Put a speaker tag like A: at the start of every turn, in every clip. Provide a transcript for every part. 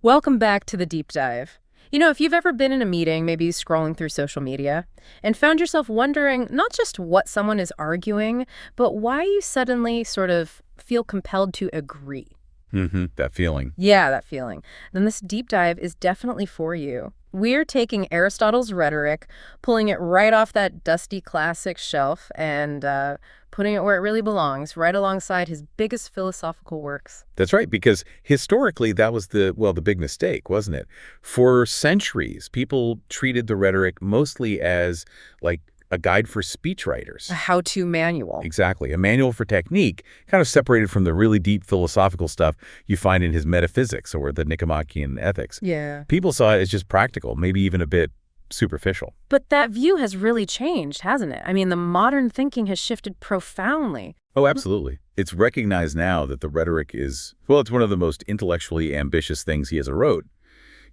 A: Welcome back to the deep dive. If you've ever been in a meeting, maybe scrolling through social media, and found yourself wondering not just what someone is arguing, but why you suddenly sort of feel compelled to agree.
B: That feeling.
A: Yeah, that feeling. Then this deep dive is definitely for you. We're taking Aristotle's Rhetoric, pulling it right off that dusty classic shelf, and putting it where it really belongs, right alongside his biggest philosophical works.
B: That's right, because historically that was the big mistake, wasn't it? For centuries, people treated the rhetoric mostly as like a guide for speechwriters.
A: A how-to manual.
B: Exactly, a manual for technique, kind of separated from the really deep philosophical stuff you find in his metaphysics or the Nicomachean Ethics.
A: Yeah.
B: People saw it as just practical, maybe even a bit superficial.
A: But that view has really changed, hasn't it? I mean, the modern thinking has shifted profoundly.
B: Oh, absolutely. It's recognized now that the rhetoric is, well, it's one of the most intellectually ambitious things he ever wrote.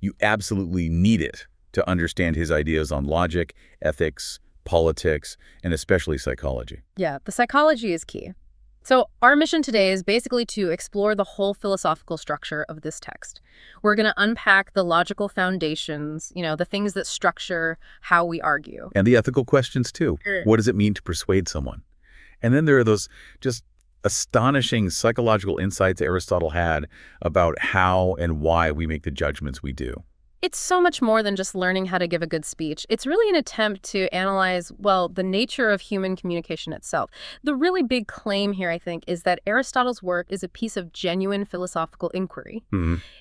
B: You absolutely need it to understand his ideas on logic, ethics, politics, and especially psychology.
A: Yeah, the psychology is key. So our mission today is basically to explore the whole philosophical structure of this text. We're going to unpack the logical foundations, the things that structure how we argue.
B: And the ethical questions, too. What does it mean to persuade someone? And then there are those just astonishing psychological insights Aristotle had about how and why we make the judgments we do.
A: It's so much more than just learning how to give a good speech. It's really an attempt to analyze, the nature of human communication itself. The really big claim here, I think, is that Aristotle's work is a piece of genuine philosophical inquiry.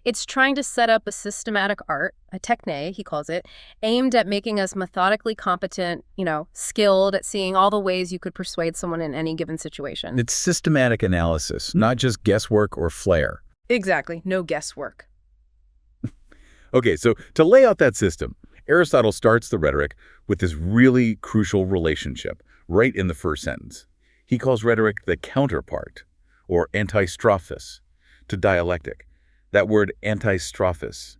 A: It's trying to set up a systematic art, a technê, he calls it, aimed at making us methodically competent, skilled at seeing all the ways you could persuade someone in any given situation.
B: It's systematic analysis, not just guesswork or flair.
A: Exactly. No guesswork.
B: Okay, so to lay out that system, Aristotle starts the rhetoric with this really crucial relationship right in the first sentence. He calls rhetoric the counterpart, or antistrophos, to dialectic. That word antistrophos,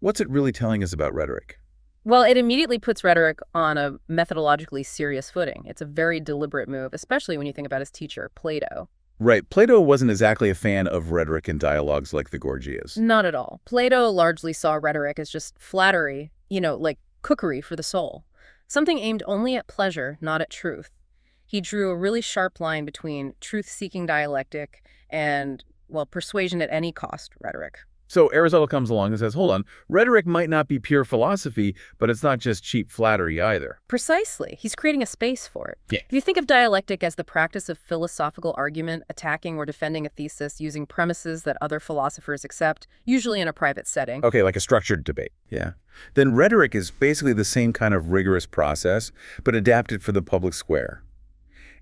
B: what's it really telling us about rhetoric?
A: Well, it immediately puts rhetoric on a methodologically serious footing. It's a very deliberate move, especially when you think about his teacher, Plato.
B: Right. Plato wasn't exactly a fan of rhetoric and dialogues like the Gorgias.
A: Not at all. Plato largely saw rhetoric as just flattery, like cookery for the soul. Something aimed only at pleasure, not at truth. He drew a really sharp line between truth-seeking dialectic and, persuasion at any cost rhetoric.
B: So Aristotle comes along and says, hold on, rhetoric might not be pure philosophy, but it's not just cheap flattery either.
A: Precisely. He's creating a space for it.
B: Yeah.
A: If you think of dialectic as the practice of philosophical argument, attacking or defending a thesis using premises that other philosophers accept, usually in a private setting.
B: Okay, like a structured debate. Yeah. Then rhetoric is basically the same kind of rigorous process, but adapted for the public square.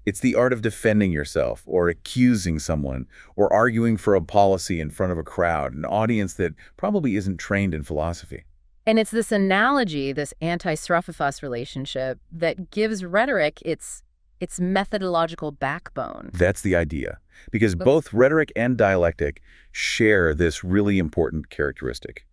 B: It's the art of defending yourself, or accusing someone, or arguing for a policy in front of a crowd, an audience that probably isn't trained in philosophy.
A: And it's this analogy, this anti-strophos relationship, that gives rhetoric its methodological backbone.
B: That's the idea, because both rhetoric and dialectic share this really important characteristic.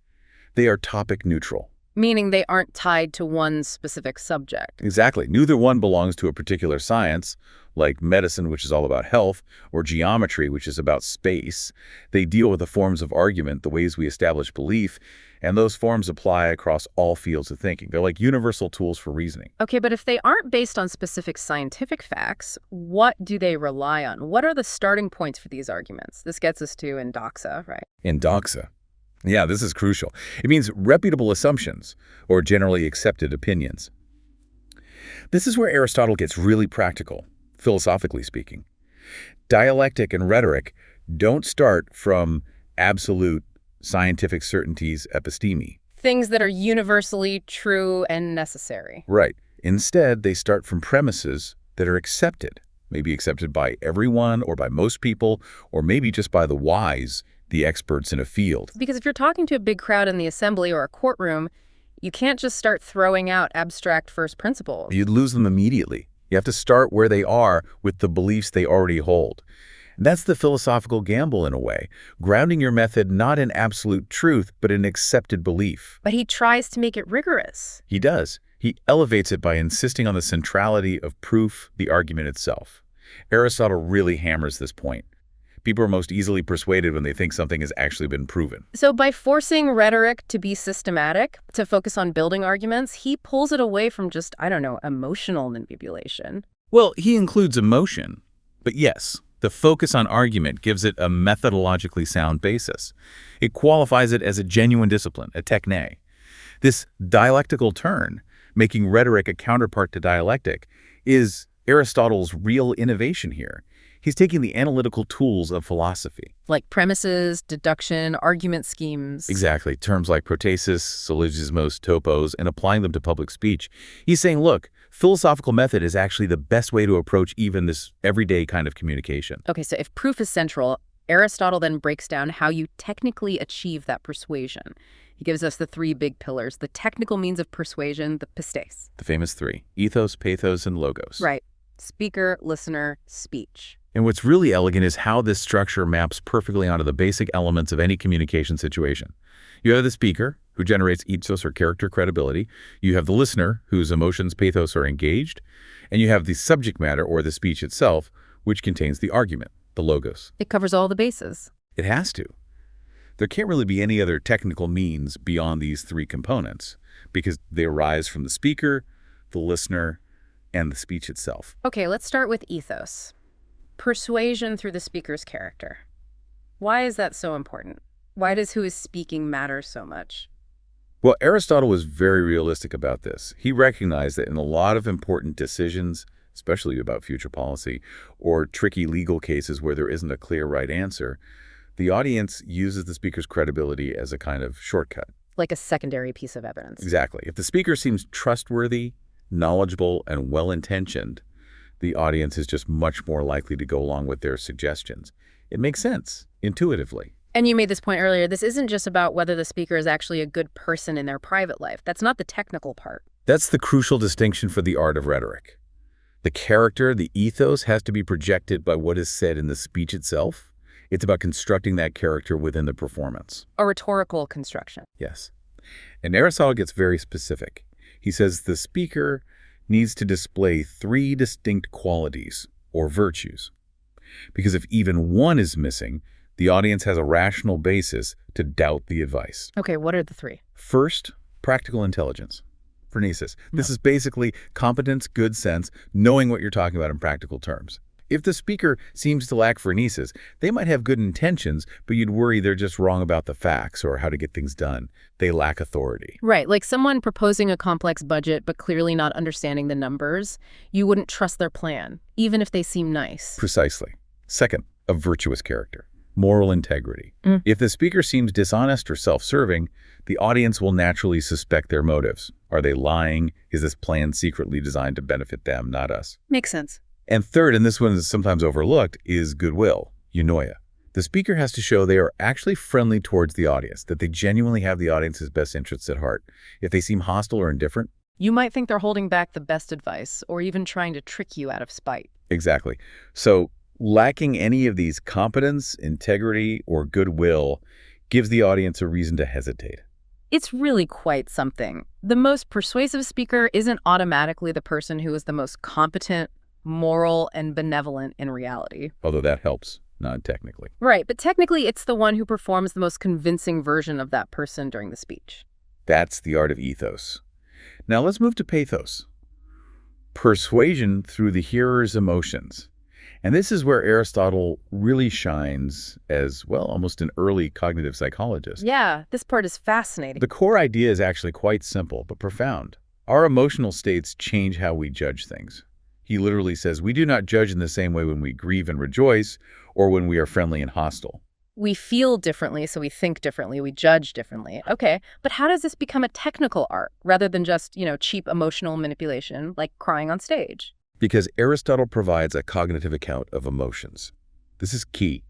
B: They are topic neutral.
A: Meaning they aren't tied to one specific subject.
B: Exactly. Neither one belongs to a particular science, like medicine, which is all about health, or geometry, which is about space. They deal with the forms of argument, the ways we establish belief, and those forms apply across all fields of thinking. They're like universal tools for reasoning.
A: Okay, but if they aren't based on specific scientific facts, what do they rely on? What are the starting points for these arguments? This gets us to endoxa, right?
B: Endoxa. Yeah, this is crucial. It means reputable assumptions, or generally accepted opinions. This is where Aristotle gets really practical, philosophically speaking. Dialectic and rhetoric don't start from absolute scientific certainties episteme.
A: Things that are universally true and necessary.
B: Right. Instead, they start from premises that are accepted, maybe accepted by everyone or by most people, or maybe just by the wise, the experts in a field.
A: Because if you're talking to a big crowd in the assembly or a courtroom, you can't just start throwing out abstract first principles.
B: You'd lose them immediately. You have to start where they are with the beliefs they already hold. And that's the philosophical gamble in a way, grounding your method not in absolute truth, but in accepted belief.
A: But he tries to make it rigorous.
B: He does. He elevates it by insisting on the centrality of proof, the argument itself. Aristotle really hammers this point. People are most easily persuaded when they think something has actually been proven.
A: So by forcing rhetoric to be systematic, to focus on building arguments, he pulls it away from just, I don't know, emotional manipulation.
B: Well, he includes emotion. But yes, the focus on argument gives it a methodologically sound basis. It qualifies it as a genuine discipline, a technê. This dialectical turn, making rhetoric a counterpart to dialectic, is Aristotle's real innovation here. He's taking the analytical tools of philosophy.
A: Like premises, deduction, argument schemes.
B: Exactly. Terms like protasis, syllogismos, topos, and applying them to public speech. He's saying, look, philosophical method is actually the best way to approach even this everyday kind of communication.
A: Okay, so if proof is central, Aristotle then breaks down how you technically achieve that persuasion. He gives us the three big pillars, the technical means of persuasion, the pistes.
B: The famous three, ethos, pathos, and logos.
A: Right. Speaker, listener, speech.
B: And what's really elegant is how this structure maps perfectly onto the basic elements of any communication situation. You have the speaker, who generates ethos or character credibility. You have the listener, whose emotions, pathos, are engaged. And you have the subject matter, or the speech itself, which contains the argument, the logos.
A: It covers all the bases.
B: It has to. There can't really be any other technical means beyond these three components, because they arise from the speaker, the listener, and the speech itself.
A: Okay, let's start with ethos. Persuasion through the speaker's character. Why is that so important? Why does who is speaking matter so much?
B: Well, Aristotle was very realistic about this. He recognized that in a lot of important decisions, especially about future policy, or tricky legal cases where there isn't a clear right answer, the audience uses the speaker's credibility as a kind of shortcut.
A: Like a secondary piece of evidence.
B: Exactly. If the speaker seems trustworthy, knowledgeable, and well-intentioned, the audience is just much more likely to go along with their suggestions. It makes sense, intuitively.
A: And you made this point earlier, this isn't just about whether the speaker is actually a good person in their private life. That's not the technical part.
B: That's the crucial distinction for the art of rhetoric. The character, the ethos, has to be projected by what is said in the speech itself. It's about constructing that character within the performance.
A: A rhetorical construction.
B: Yes. And Aristotle gets very specific. He says the speaker needs to display three distinct qualities, or virtues. Because if even one is missing, the audience has a rational basis to doubt the advice.
A: Okay, what are the three?
B: First, practical intelligence. Phronesis. This is basically competence, good sense, knowing what you're talking about in practical terms. If the speaker seems to lack phronesis, they might have good intentions, but you'd worry they're just wrong about the facts or how to get things done. They lack authority.
A: Right, like someone proposing a complex budget but clearly not understanding the numbers. You wouldn't trust their plan, even if they seem nice.
B: Precisely. Second, a virtuous character. Moral integrity. If the speaker seems dishonest or self-serving, the audience will naturally suspect their motives. Are they lying? Is this plan secretly designed to benefit them, not us?
A: Makes sense.
B: And third, and this one is sometimes overlooked, is goodwill, eunoia. The speaker has to show they are actually friendly towards the audience, that they genuinely have the audience's best interests at heart. If they seem hostile or indifferent,
A: You might think they're holding back the best advice or even trying to trick you out of spite.
B: exactly. So lacking any of these competence, integrity, or goodwill gives the audience a reason to hesitate.
A: It's really quite something. The most persuasive speaker isn't automatically the person who is the most competent, moral, and benevolent in reality.
B: Although that helps, not technically.
A: Right, but technically it's the one who performs the most convincing version of that person during the speech.
B: That's the art of ethos. Now let's move to pathos. Persuasion through the hearer's emotions. And this is where Aristotle really shines as, well, almost an early cognitive psychologist.
A: Yeah, this part is fascinating.
B: The core idea is actually quite simple but profound. Our emotional states change how we judge things. He literally says we do not judge in the same way when we grieve and rejoice or when we are friendly and hostile.
A: We feel differently, so we think differently, we judge differently. Okay, but how does this become a technical art rather than just, cheap emotional manipulation like crying on stage?
B: Because Aristotle provides a cognitive account of emotions. This is key.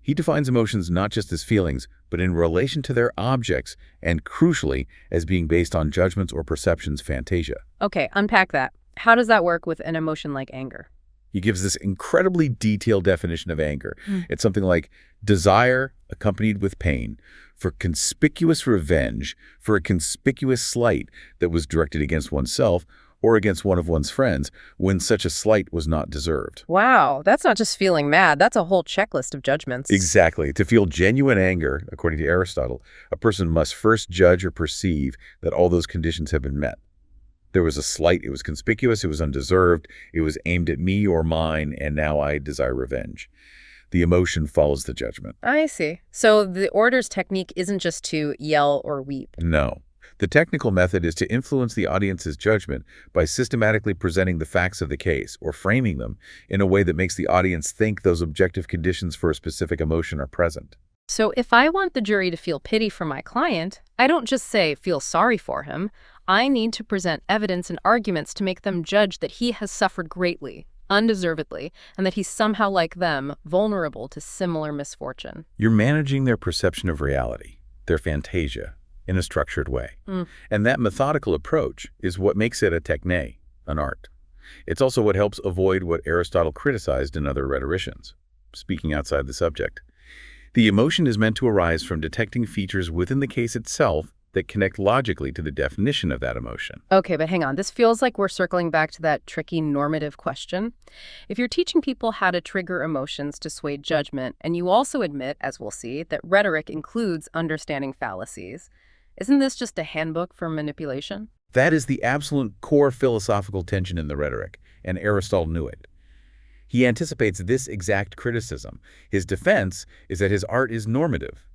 B: He defines emotions not just as feelings, but in relation to their objects, and crucially, as being based on judgments or perceptions, fantasia.
A: Okay, unpack that. How does that work with an emotion like anger?
B: He gives this incredibly detailed definition of anger. It's something like desire accompanied with pain, for conspicuous revenge, for a conspicuous slight that was directed against oneself, or against one of one's friends when such a slight was not deserved.
A: Wow, that's not just feeling mad. That's a whole checklist of judgments.
B: Exactly. To feel genuine anger, according to Aristotle, a person must first judge or perceive that all those conditions have been met. There was a slight, it was conspicuous, it was undeserved, it was aimed at me or mine, and now I desire revenge. The emotion follows the judgment.
A: I see. So the order's technique isn't just to yell or weep.
B: No. The technical method is to influence the audience's judgment by systematically presenting the facts of the case or framing them in a way that makes the audience think those objective conditions for a specific emotion are present.
A: So if I want the jury to feel pity for my client, I don't just say, feel sorry for him. I need to present evidence and arguments to make them judge that he has suffered greatly, undeservedly, and that he's somehow like them, vulnerable to similar misfortune.
B: You're managing their perception of reality, their fantasia, in a structured way. And that methodical approach is what makes it a technê, an art. It's also what helps avoid what Aristotle criticized in other rhetoricians, speaking outside the subject. The emotion is meant to arise from detecting features within the case itself that connect logically to the definition of that emotion.
A: Okay, but hang on. This feels like we're circling back to that tricky normative question. If you're teaching people how to trigger emotions to sway judgment, and you also admit, as we'll see, that rhetoric includes understanding fallacies, isn't this just a handbook for manipulation?
B: That is the absolute core philosophical tension in the rhetoric, and Aristotle knew it. He anticipates this exact criticism. His defense is that his art is normative.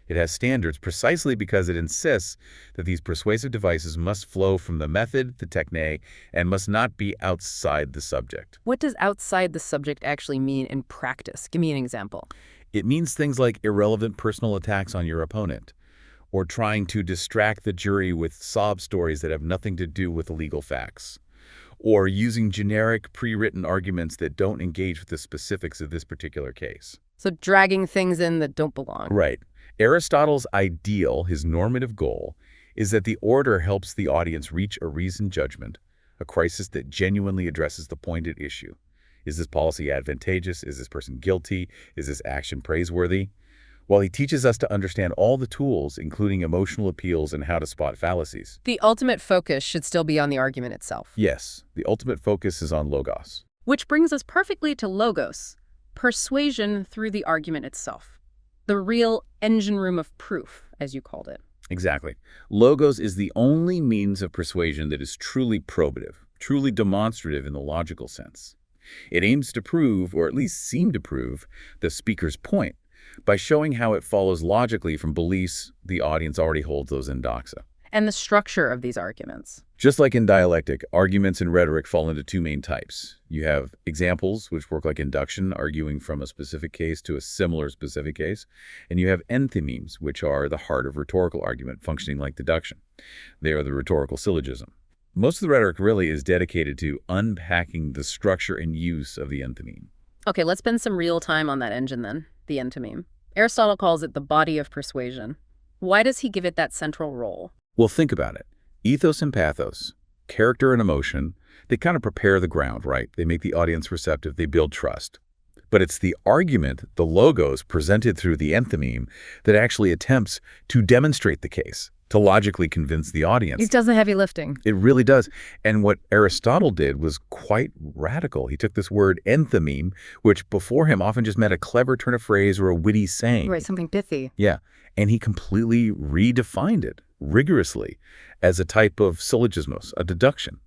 B: It has standards precisely because it insists that these persuasive devices must flow from the method, the technē, and must not be outside the subject.
A: What does outside the subject actually mean in practice? Give me an example.
B: It means things like irrelevant personal attacks on your opponent, or trying to distract the jury with sob stories that have nothing to do with the legal facts, or using generic pre-written arguments that don't engage with the specifics of this particular case.
A: So dragging things in that don't belong.
B: Right. Aristotle's ideal, his normative goal, is that the order helps the audience reach a reasoned judgment, a crisis that genuinely addresses the point at issue. Is this policy advantageous? Is this person guilty? Is this action praiseworthy? While he teaches us to understand all the tools, including emotional appeals and how to spot fallacies.
A: The ultimate focus should still be on the argument itself.
B: Yes, the ultimate focus is on logos.
A: Which brings us perfectly to logos, persuasion through the argument itself. The real engine room of proof, as you called it.
B: Exactly. Logos is the only means of persuasion that is truly probative, truly demonstrative in the logical sense. It aims to prove, or at least seem to prove, the speaker's point, by showing how it follows logically from beliefs the audience already holds those in doxa.
A: And the structure of these arguments.
B: Just like in dialectic, arguments in rhetoric fall into two main types. You have examples, which work like induction, arguing from a specific case to a similar specific case. And you have enthymemes, which are the heart of rhetorical argument, functioning like deduction. They are the rhetorical syllogism. Most of the rhetoric really is dedicated to unpacking the structure and use of the enthymeme.
A: Okay, let's spend some real time on that engine then, the enthymeme. Aristotle calls it the body of persuasion. Why does he give it that central role?
B: Well, think about it. Ethos and pathos, character and emotion, they kind of prepare the ground, right? They make the audience receptive, they build trust. But it's the argument, the logos presented through the enthymeme, that actually attempts to demonstrate the case, to logically convince the audience.
A: It does the heavy lifting.
B: It really does. And what Aristotle did was quite radical. He took this word enthymeme, which before him often just meant a clever turn of phrase or a witty saying.
A: Right, something pithy.
B: Yeah. And he completely redefined it rigorously as a type of syllogismos, a deduction.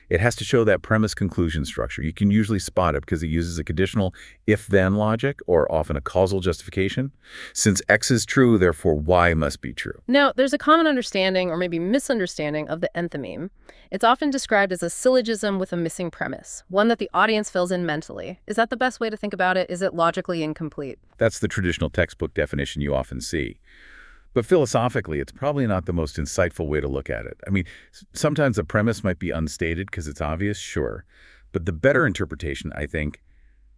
B: It has to show that premise-conclusion structure. You can usually spot it because it uses a conditional if-then logic or often a causal justification. Since X is true, therefore Y must be true.
A: Now, there's a common understanding or maybe misunderstanding of the enthymeme. It's often described as a syllogism with a missing premise, one that the audience fills in mentally. Is that the best way to think about it? Is it logically incomplete?
B: That's the traditional textbook definition you often see. But philosophically, it's probably not the most insightful way to look at it. I mean, sometimes the premise might be unstated because it's obvious, sure. But the better interpretation, I think,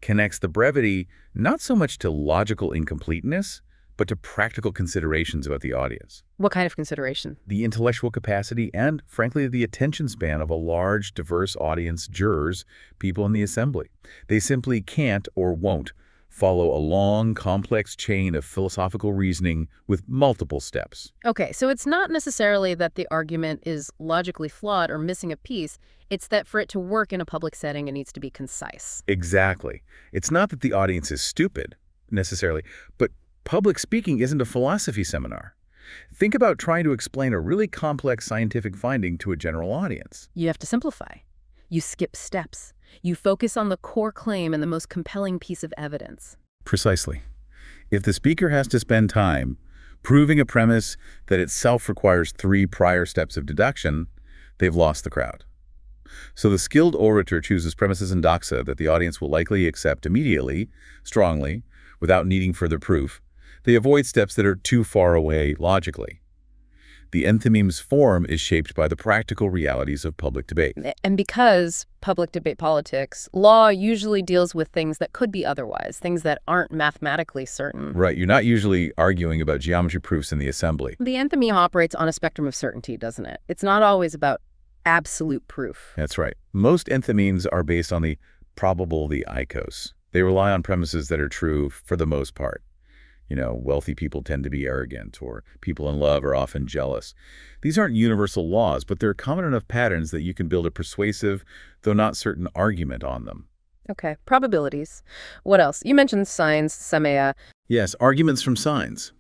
B: connects the brevity not so much to logical incompleteness, but to practical considerations about the audience.
A: What kind of consideration?
B: The intellectual capacity and, frankly, the attention span of a large, diverse audience, jurors, people in the assembly. They simply can't or won't follow a long, complex chain of philosophical reasoning with multiple steps.
A: Okay, so it's not necessarily that the argument is logically flawed or missing a piece. It's that for it to work in a public setting, it needs to be concise.
B: Exactly. It's not that the audience is stupid, necessarily, but public speaking isn't a philosophy seminar. Think about trying to explain a really complex scientific finding to a general audience.
A: You have to simplify. You skip steps. You focus on the core claim and the most compelling piece of evidence.
B: Precisely. If the speaker has to spend time proving a premise that itself requires 3 prior steps of deduction, they've lost the crowd. So the skilled orator chooses premises and doxa that the audience will likely accept immediately, strongly, without needing further proof. They avoid steps that are too far away logically. The Enthymeme's form is shaped by the practical realities of public debate.
A: And because public debate politics, law usually deals with things that could be otherwise, things that aren't mathematically certain.
B: Right, you're not usually arguing about geometry proofs in the assembly.
A: The enthymeme operates on a spectrum of certainty, doesn't it? It's not always about absolute proof.
B: That's right. Most enthymemes are based on the probable, the Ethos. They rely on premises that are true for the most part. Wealthy people tend to be arrogant, or people in love are often jealous. These aren't universal laws, but they're common enough patterns that you can build a persuasive, though not certain, argument on them.
A: Okay, probabilities. What else? You mentioned signs, semea.
B: Yes, arguments from signs.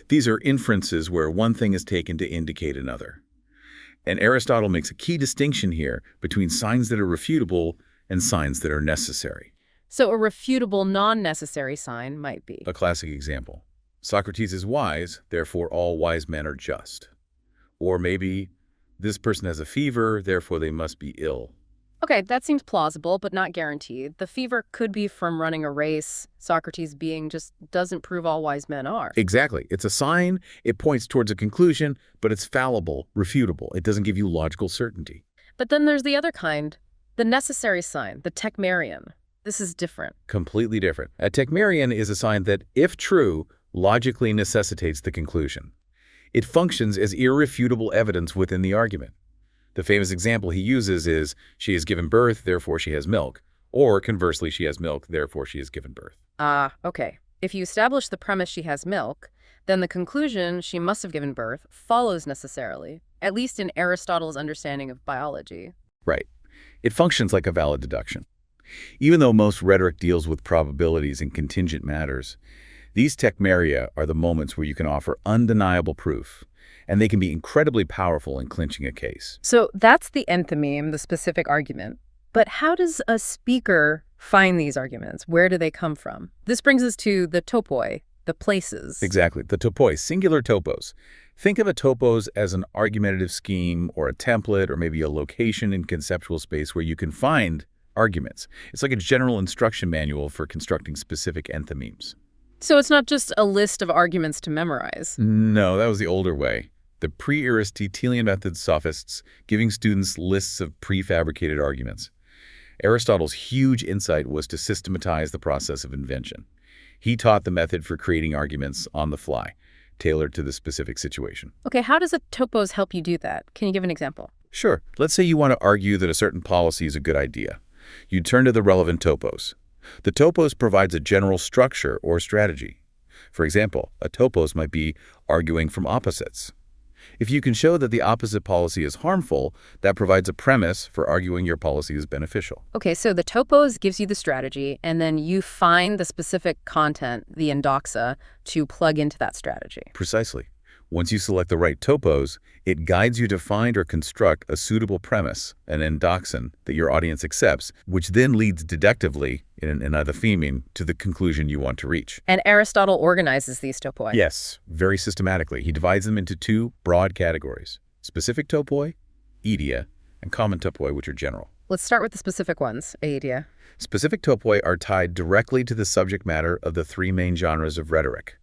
B: These are inferences where one thing is taken to indicate another. And Aristotle makes a key distinction here between signs that are refutable and signs that are necessary.
A: So a refutable, non-necessary sign might be.
B: A classic example. Socrates is wise, therefore all wise men are just. Or maybe, this person has a fever, therefore they must be ill.
A: Okay, that seems plausible, but not guaranteed. The fever could be from running a race. Socrates being just doesn't prove all wise men are.
B: Exactly. It's a sign, it points towards a conclusion, but it's fallible, refutable. It doesn't give you logical certainty.
A: But then there's the other kind, the necessary sign, the techmerion. This is different.
B: Completely different. A techmerion is a sign that, if true, logically necessitates the conclusion. It functions as irrefutable evidence within the argument. The famous example he uses is, she has given birth, therefore she has milk. Or, conversely, she has milk, therefore she has given birth.
A: Okay. If you establish the premise she has milk, then the conclusion she must have given birth follows necessarily, at least in Aristotle's understanding of biology.
B: Right. It functions like a valid deduction. Even though most rhetoric deals with probabilities and contingent matters, these techmeria are the moments where you can offer undeniable proof, and they can be incredibly powerful in clinching a case.
A: So that's the enthymeme, the specific argument. But how does a speaker find these arguments? Where do they come from? This brings us to the topoi, the places.
B: Exactly. The topoi, singular topos. Think of a topos as an argumentative scheme or a template or maybe a location in conceptual space where you can find arguments. It's like a general instruction manual for constructing specific enthymemes.
A: So it's not just a list of arguments to memorize.
B: No, that was the older way. The pre-Aristotelian method sophists giving students lists of prefabricated arguments. Aristotle's huge insight was to systematize the process of invention. He taught the method for creating arguments on the fly, tailored to the specific situation.
A: Okay, how does a topos help you do that? Can you give an example?
B: Sure. Let's say you want to argue that a certain policy is a good idea. You turn to the relevant topos. The topos provides a general structure or strategy. For example, a topos might be arguing from opposites. If you can show that the opposite policy is harmful, that provides a premise for arguing your policy is beneficial.
A: Okay, so the topos gives you the strategy, and then you find the specific content, the endoxa, to plug into that strategy.
B: Precisely. Once you select the right topos, it guides you to find or construct a suitable premise, an endoxon, that your audience accepts, which then leads deductively, in an enthymeme, to the conclusion you want to reach.
A: And Aristotle organizes these topoi.
B: Yes, very systematically. He divides them into 2 broad categories: specific topoi, idea, and common topoi, which are general.
A: Let's start with the specific ones, idea.
B: Specific topoi are tied directly to the subject matter of the 3 main genres of rhetoric.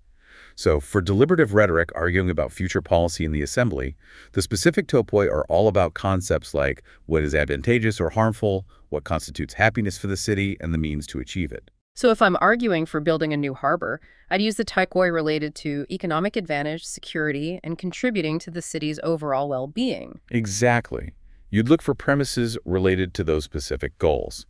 B: So, for deliberative rhetoric arguing about future policy in the assembly, the specific topoi are all about concepts like what is advantageous or harmful, what constitutes happiness for the city, and the means to achieve it.
A: So if I'm arguing for building a new harbor, I'd use the topoi related to economic advantage, security, and contributing to the city's overall well-being.
B: Exactly. You'd look for premises related to those specific goals.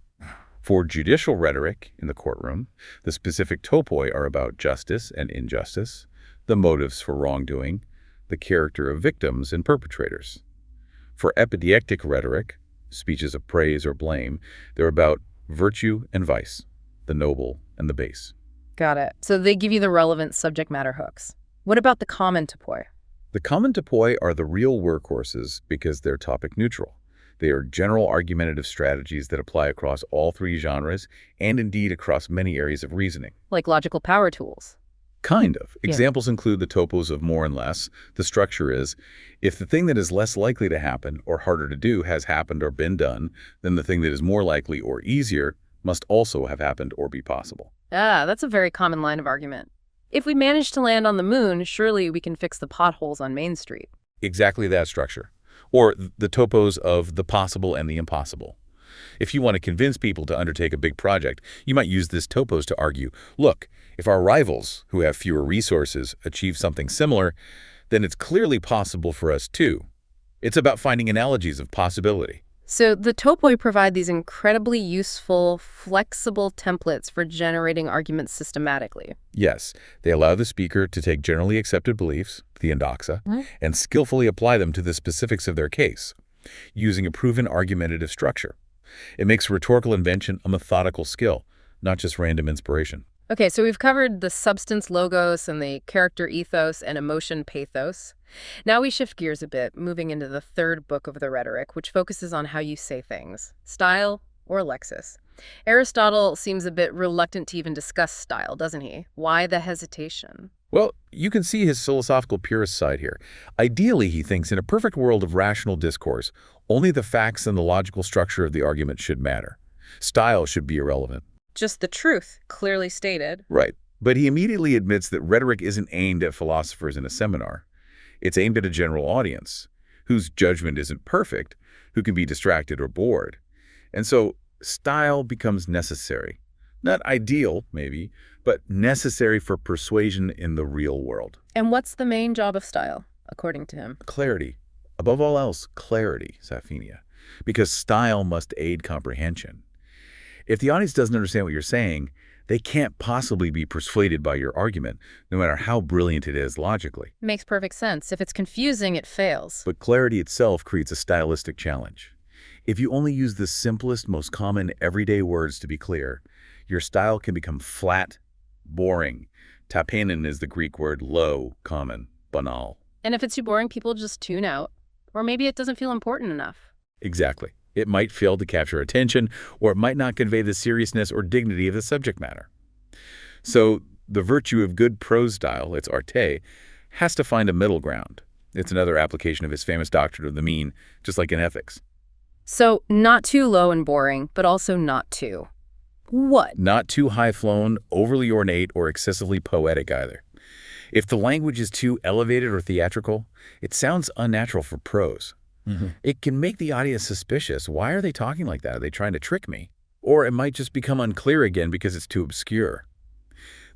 B: For judicial rhetoric in the courtroom, the specific topoi are about justice and injustice, the motives for wrongdoing, the character of victims and perpetrators. For epidictic rhetoric, speeches of praise or blame, they're about virtue and vice, the noble and the base.
A: Got it. So they give you the relevant subject matter hooks. What about the common topoi?
B: The common topoi are the real workhorses because they're topic neutral. They are general argumentative strategies that apply across all three genres and indeed across many areas of reasoning.
A: Like logical power tools.
B: Kind of.
A: Yeah.
B: Examples include the topos of more and less. The structure is, if the thing that is less likely to happen or harder to do has happened or been done, then the thing that is more likely or easier must also have happened or be possible.
A: Ah, that's a very common line of argument. If we manage to land on the moon, surely we can fix the potholes on Main Street.
B: Exactly that structure. Or the topos of the possible and the impossible. If you want to convince people to undertake a big project, you might use this topos to argue, look, if our rivals, who have fewer resources, achieve something similar, then it's clearly possible for us too. It's about finding analogies of possibility.
A: So the topoi provide these incredibly useful, flexible templates for generating arguments systematically.
B: Yes, they allow the speaker to take generally accepted beliefs, the endoxa, and skillfully apply them to the specifics of their case, using a proven argumentative structure. It makes rhetorical invention a methodical skill, not just random inspiration.
A: Okay, so we've covered the substance logos and the character ethos and emotion pathos. Now we shift gears a bit, moving into the third book of the rhetoric, which focuses on how you say things, style or lexis. Aristotle seems a bit reluctant to even discuss style, doesn't he? Why the hesitation?
B: Well, you can see his philosophical purist side here. Ideally, he thinks in a perfect world of rational discourse, only the facts and the logical structure of the argument should matter. Style should be irrelevant.
A: Just the truth, clearly stated.
B: Right. But he immediately admits that rhetoric isn't aimed at philosophers in a seminar. It's aimed at a general audience, whose judgment isn't perfect, who can be distracted or bored. And so style becomes necessary. Not ideal, maybe, but necessary for persuasion in the real world.
A: And what's the main job of style, according to him?
B: Clarity. Above all else, clarity, Saphinia. Because style must aid comprehension. If the audience doesn't understand what you're saying, they can't possibly be persuaded by your argument, no matter how brilliant it is logically.
A: Makes perfect sense. If it's confusing, it fails.
B: But clarity itself creates a stylistic challenge. If you only use the simplest, most common, everyday words to be clear, your style can become flat, boring. Tapenon is the Greek word low, common, banal.
A: And if it's too boring, people just tune out. Or maybe it doesn't feel important enough.
B: Exactly. It might fail to capture attention, or it might not convey the seriousness or dignity of the subject matter. So the virtue of good prose style, its arte, has to find a middle ground. It's another application of his famous doctrine of the mean, just like in ethics.
A: So not too low and boring, but also not too. What?
B: Not too high-flown, overly ornate, or excessively poetic either. If the language is too elevated or theatrical, it sounds unnatural for prose. It can make the audience suspicious. Why are they talking like that? Are they trying to trick me? Or it might just become unclear again because it's too obscure.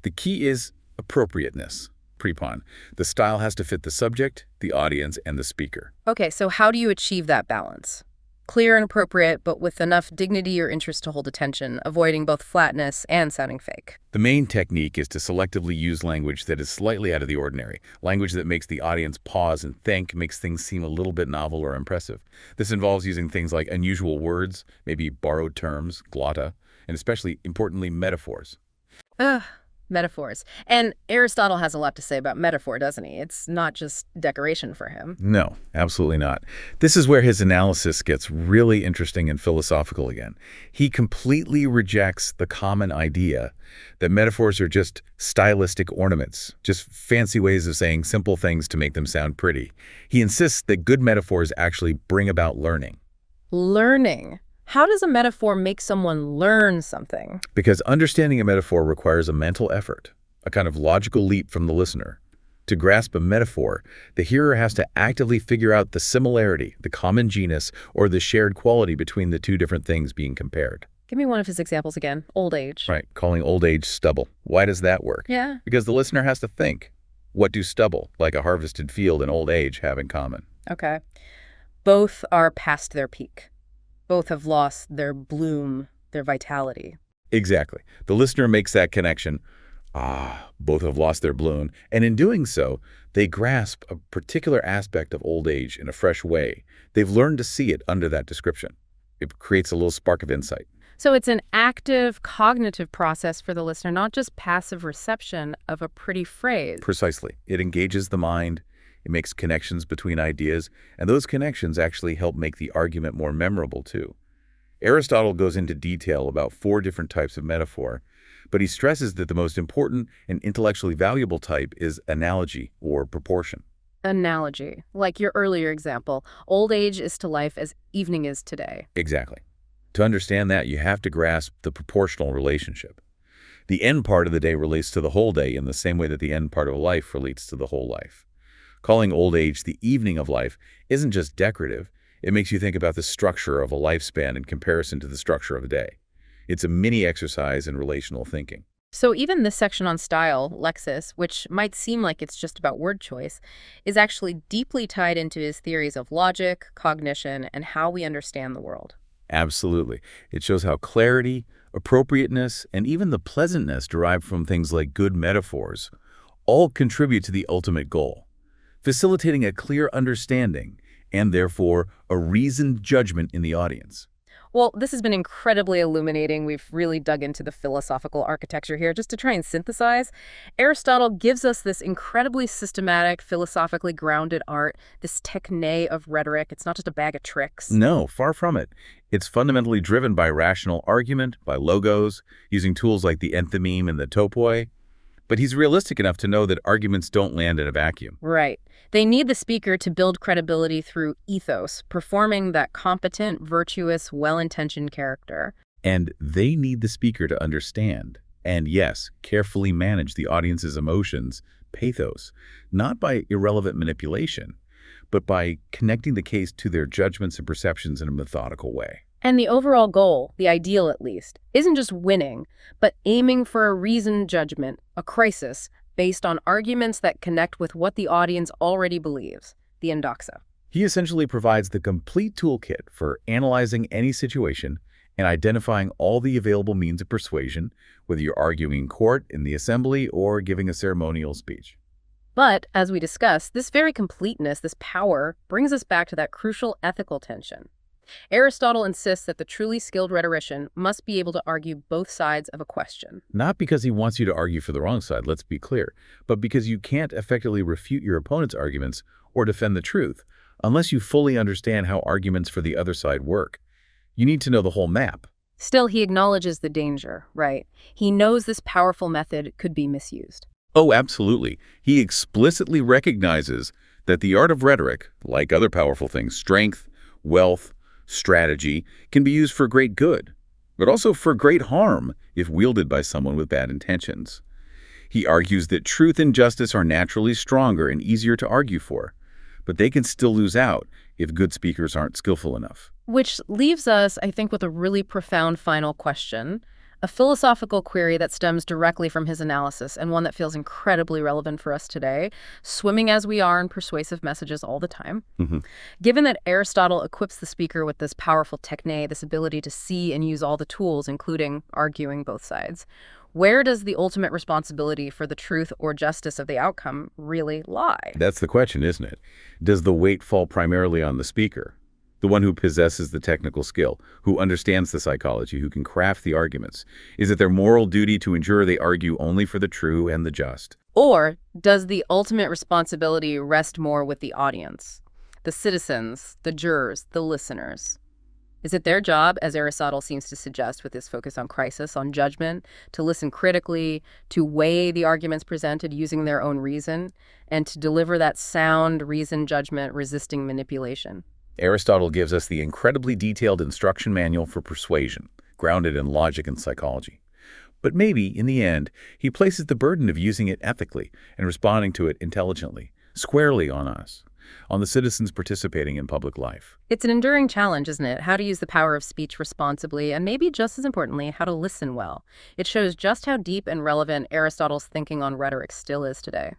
B: The key is appropriateness. Prepon. The style has to fit the subject, the audience, and the speaker.
A: Okay, so how do you achieve that balance? Clear and appropriate, but with enough dignity or interest to hold attention, avoiding both flatness and sounding fake.
B: The main technique is to selectively use language that is slightly out of the ordinary, language that makes the audience pause and think, makes things seem a little bit novel or impressive. This involves using things like unusual words, maybe borrowed terms, glotta, and especially, importantly, metaphors.
A: Metaphors. And Aristotle has a lot to say about metaphor, doesn't he? It's not just decoration for him.
B: No, absolutely not. This is where his analysis gets really interesting and philosophical again. He completely rejects the common idea that metaphors are just stylistic ornaments, just fancy ways of saying simple things to make them sound pretty. He insists that good metaphors actually bring about learning.
A: Learning. How does a metaphor make someone learn something?
B: Because understanding a metaphor requires a mental effort, a kind of logical leap from the listener. To grasp a metaphor, the hearer has to actively figure out the similarity, the common genus, or the shared quality between the two different things being compared.
A: Give me one of his examples again. Old age.
B: Right, calling old age stubble. Why does that work?
A: Yeah.
B: Because the listener has to think. What do stubble, like a harvested field, and old age have in common?
A: Okay. Both are past their peak. Both have lost their bloom, their vitality.
B: Exactly. The listener makes that connection. Ah, both have lost their bloom, and in doing so, they grasp a particular aspect of old age in a fresh way. They've learned to see it under that description. It creates a little spark of insight.
A: So it's an active cognitive process for the listener, not just passive reception of a pretty phrase.
B: Precisely. It engages the mind, it makes connections between ideas, and those connections actually help make the argument more memorable, too. Aristotle goes into detail about 4 different types of metaphor, but he stresses that the most important and intellectually valuable type is analogy or proportion.
A: Analogy, like your earlier example, old age is to life as evening is today.
B: Exactly. To understand that, you have to grasp the proportional relationship. The end part of the day relates to the whole day in the same way that the end part of life relates to the whole life. Calling old age the evening of life isn't just decorative. It makes you think about the structure of a lifespan in comparison to the structure of a day. It's a mini exercise in relational thinking.
A: So even this section on style, lexis, which might seem like it's just about word choice, is actually deeply tied into his theories of logic, cognition, and how we understand the world.
B: Absolutely. It shows how clarity, appropriateness, and even the pleasantness derived from things like good metaphors all contribute to the ultimate goal, facilitating a clear understanding and therefore a reasoned judgment in the audience.
A: Well, this has been incredibly illuminating. We've really dug into the philosophical architecture here just to try and synthesize. Aristotle gives us this incredibly systematic, philosophically grounded art, this technê of rhetoric. It's not just a bag of tricks.
B: No, far from it. It's fundamentally driven by rational argument, by logos, using tools like the Enthymeme and the topoi. But he's realistic enough to know that arguments don't land in a vacuum.
A: Right. They need the speaker to build credibility through ethos, performing that competent, virtuous, well-intentioned character.
B: And they need the speaker to understand, and yes, carefully manage the audience's emotions, pathos, not by irrelevant manipulation, but by connecting the case to their judgments and perceptions in a methodical way.
A: And the overall goal, the ideal at least, isn't just winning, but aiming for a reasoned judgment, a crisis, based on arguments that connect with what the audience already believes, the endoxa.
B: He essentially provides the complete toolkit for analyzing any situation and identifying all the available means of persuasion, whether you're arguing in court, in the assembly, or giving a ceremonial speech.
A: But, as we discussed, this very completeness, this power, brings us back to that crucial ethical tension. Aristotle insists that the truly skilled rhetorician must be able to argue both sides of a question.
B: Not because he wants you to argue for the wrong side, let's be clear, but because you can't effectively refute your opponent's arguments or defend the truth unless you fully understand how arguments for the other side work. You need to know the whole map.
A: Still, he acknowledges the danger, right? He knows this powerful method could be misused.
B: Oh, absolutely. He explicitly recognizes that the art of rhetoric, like other powerful things, strength, wealth, strategy, can be used for great good, but also for great harm if wielded by someone with bad intentions. He argues that truth and justice are naturally stronger and easier to argue for, but they can still lose out if good speakers aren't skillful enough.
A: Which leaves us, I think, with a really profound final question, a philosophical query that stems directly from his analysis and one that feels incredibly relevant for us today, swimming as we are in persuasive messages all the time. Given that Aristotle equips the speaker with this powerful technê, this ability to see and use all the tools, including arguing both sides, where does the ultimate responsibility for the truth or justice of the outcome really lie?
B: That's the question, isn't it? Does the weight fall primarily on the speaker? The one who possesses the technical skill, who understands the psychology, who can craft the arguments? Is it their moral duty to ensure they argue only for the true and the just?
A: Or does the ultimate responsibility rest more with the audience, the citizens, the jurors, the listeners? Is it their job, as Aristotle seems to suggest with his focus on crisis, on judgment, to listen critically, to weigh the arguments presented using their own reason, and to deliver that sound, reasoned judgment resisting manipulation?
B: Aristotle gives us the incredibly detailed instruction manual for persuasion, grounded in logic and psychology. But maybe, in the end, he places the burden of using it ethically and responding to it intelligently, squarely on us, on the citizens participating in public life.
A: It's an enduring challenge, isn't it? How to use the power of speech responsibly, and maybe just as importantly, how to listen well. It shows just how deep and relevant Aristotle's thinking on rhetoric still is today.